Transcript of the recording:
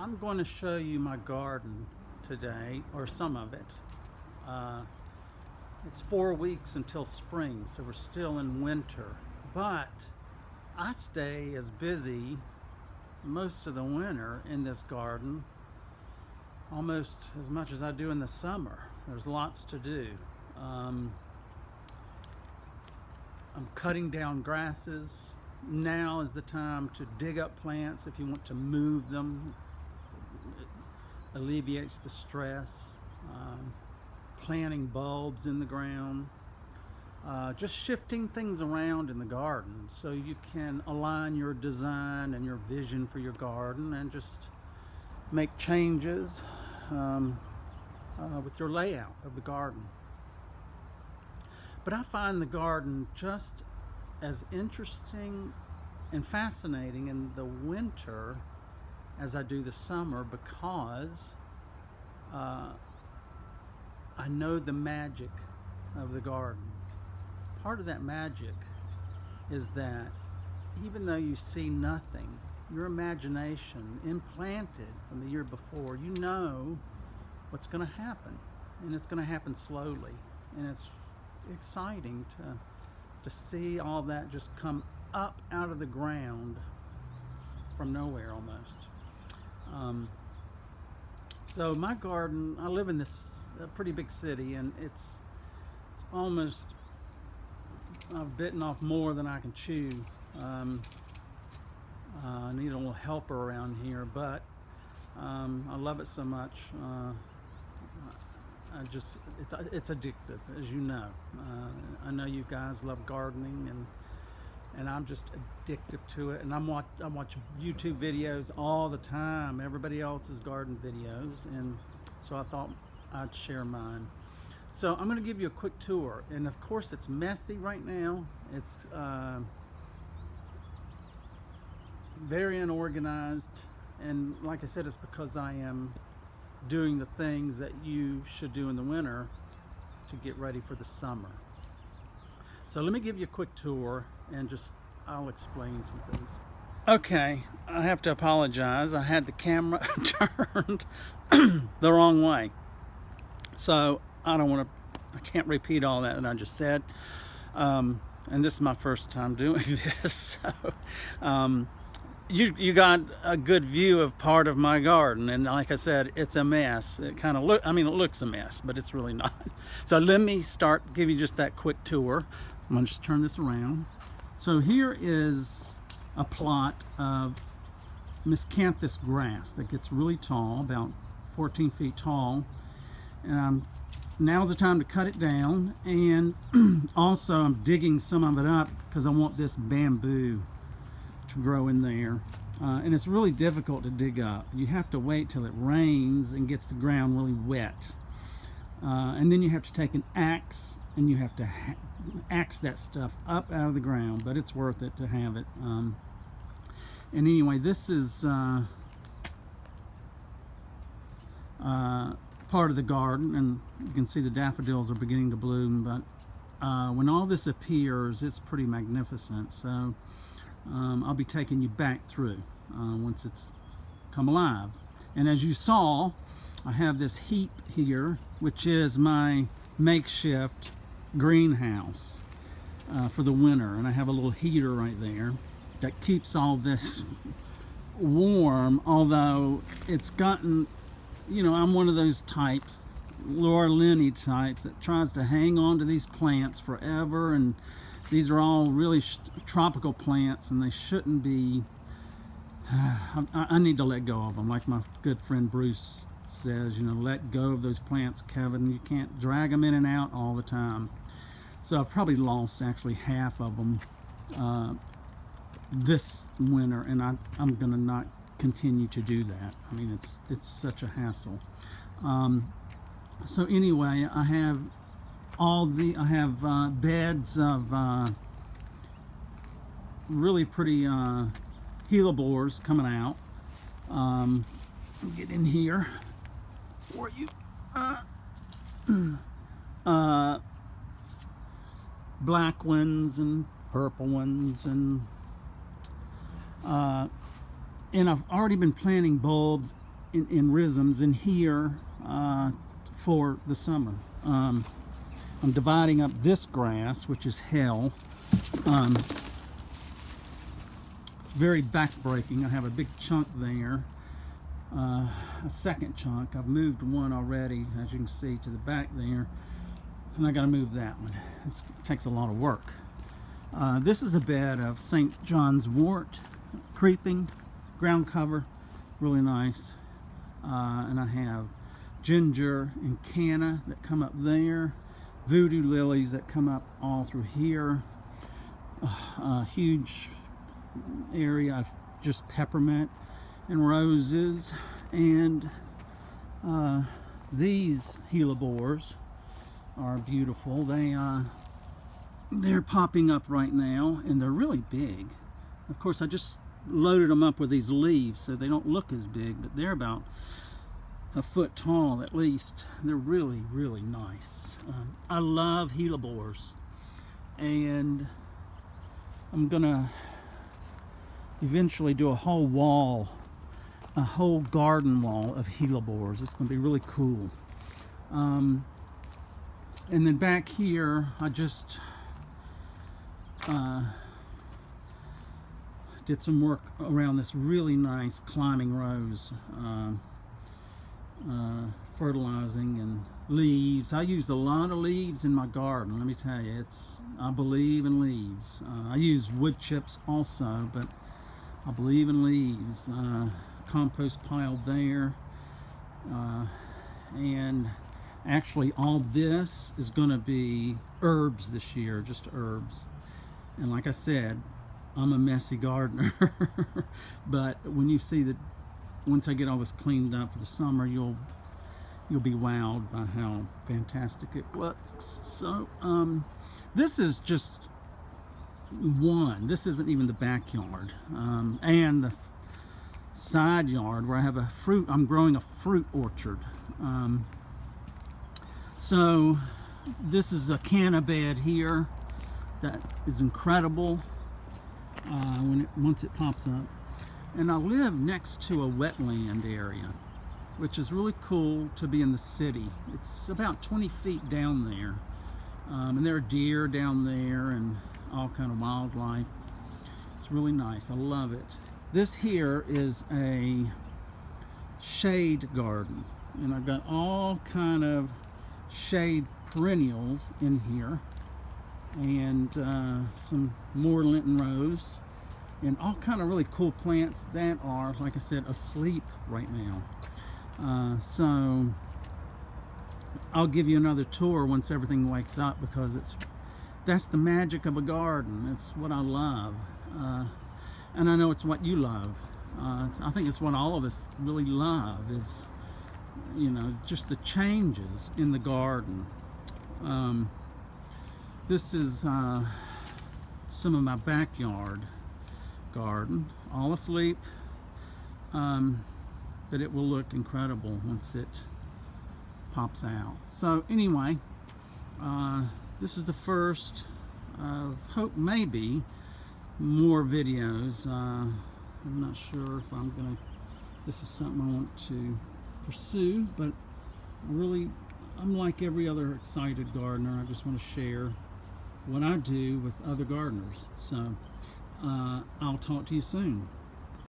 I'm going to show you my garden today, or some of it. It's 4 weeks until spring, so we're still in winter, but I stay as busy most of the winter in this garden, almost as much as I do in the summer. There's lots to do. I'm cutting down grasses. Now is the time to dig up plants if you want to move them. It alleviates the stress. Planting bulbs in the ground. Just shifting things around in the garden so you can align your design and your vision for your garden and just make changes with your layout of the garden. But I find the garden just as interesting and fascinating in the winter as I do the summer, because I know the magic of the garden. Part of that magic is that even though you see nothing, your imagination implanted from the year before, you know what's going to happen, and it's going to happen slowly, and it's exciting to see all that just come up out of the ground from nowhere almost. So my garden, I live in this pretty big city, and it's almost, I've bitten off more than I can chew. I need a little helper around here, but I love it so much. It's addictive, as you know. I know you guys love gardening, and I'm just addicted to it. And I watch YouTube videos all the time, everybody else's garden videos, and so I thought I'd share mine. So I'm going to give you a quick tour, and of course it's messy right now. It's very unorganized, and like I said, it's because I am doing the things that you should do in the winter to get ready for the summer. So let me give you a quick tour, and I'll explain some things. Okay, I have to apologize. I had the camera turned the wrong way. So I can't repeat all that I just said. And this is my first time doing this. So you got a good view of part of my garden, and like I said, it's a mess. It kind of it looks a mess, but it's really not. So let me give you just that quick tour. I'm gonna just turn this around. So here is a plot of miscanthus grass that gets really tall, about 14 feet tall. And now's the time to cut it down, and also I'm digging some of it up because I want this bamboo to grow in there, and it's really difficult to dig up. You have to wait till it rains and gets the ground really wet, and then you have to take an axe and you have to axe that stuff up out of the ground, but it's worth it to have it. And anyway, this is part of the garden, and you can see the daffodils are beginning to bloom, but when all this appears, it's pretty magnificent. So I'll be taking you back through once it's come alive. And as you saw, I have this heap here, which is my makeshift greenhouse for the winter, and I have a little heater right there that keeps all this warm, although it's gotten, I'm one of those types, Laura Linney types, that tries to hang on to these plants forever, and these are all really tropical plants, and they shouldn't be. I need to let go of them, like my good friend Bruce says, let go of those plants, Kevin. You can't drag them in and out all the time. So I've probably lost actually half of them this winter, and I'm gonna not continue to do that. I mean, it's such a hassle. So anyway, I have beds of really pretty hellebores coming out. I'll get in here for you. Black ones and purple ones, and I've already been planting bulbs in rhizomes in here for the summer. I'm dividing up this grass, which is hell. It's very back-breaking. I have a big chunk there, a second chunk. I've moved one already, as you can see, to the back there, and I got to move that one. It takes a lot of work. This is a bed of St. John's wort, creeping, ground cover, really nice. And I have ginger and canna that come up there, voodoo lilies that come up all through here, a huge area of just peppermint and roses, and these hellebores are beautiful. They're popping up right now, and they're really big. Of course, I just loaded them up with these leaves so they don't look as big, but they're about a foot tall at least. They're really, really nice. I love hellebores, and I'm gonna eventually do a whole wall, a whole garden wall of hellebores. It's gonna be really cool. And then back here, I just did some work around this really nice climbing rose, fertilizing and leaves. I use a lot of leaves in my garden, let me tell you. I believe in leaves. I use wood chips also, but I believe in leaves. Compost pile there, and actually all this is going to be herbs this year, just herbs. And like I said, I'm a messy gardener, but when you see that, once I get all this cleaned up for the summer, you'll be wowed by how fantastic it looks. So this is just one. This isn't even the backyard, and the side yard where I have I'm growing a fruit orchard. So this is a canna bed here that is incredible once it pops up. And I live next to a wetland area, which is really cool to be in the city. It's about 20 feet down there, and there are deer down there and all kind of wildlife. It's really nice. I love it. This here is a shade garden, and I've got all kind of shade perennials in here, and some more Lenten rose, and all kind of really cool plants that are, like I said, asleep right now. So I'll give you another tour once everything wakes up, because that's the magic of a garden. It's what I love, and I know it's what you love. I think it's what all of us really love, is, you know, just the changes in the garden. This is some of my backyard garden, all asleep, but it will look incredible once it pops out. So anyway, this is the first of hope maybe more videos. I'm not sure if this is something I want to pursue, but really, I'm like every other excited gardener. I just want to share what I do with other gardeners. So I'll talk to you soon.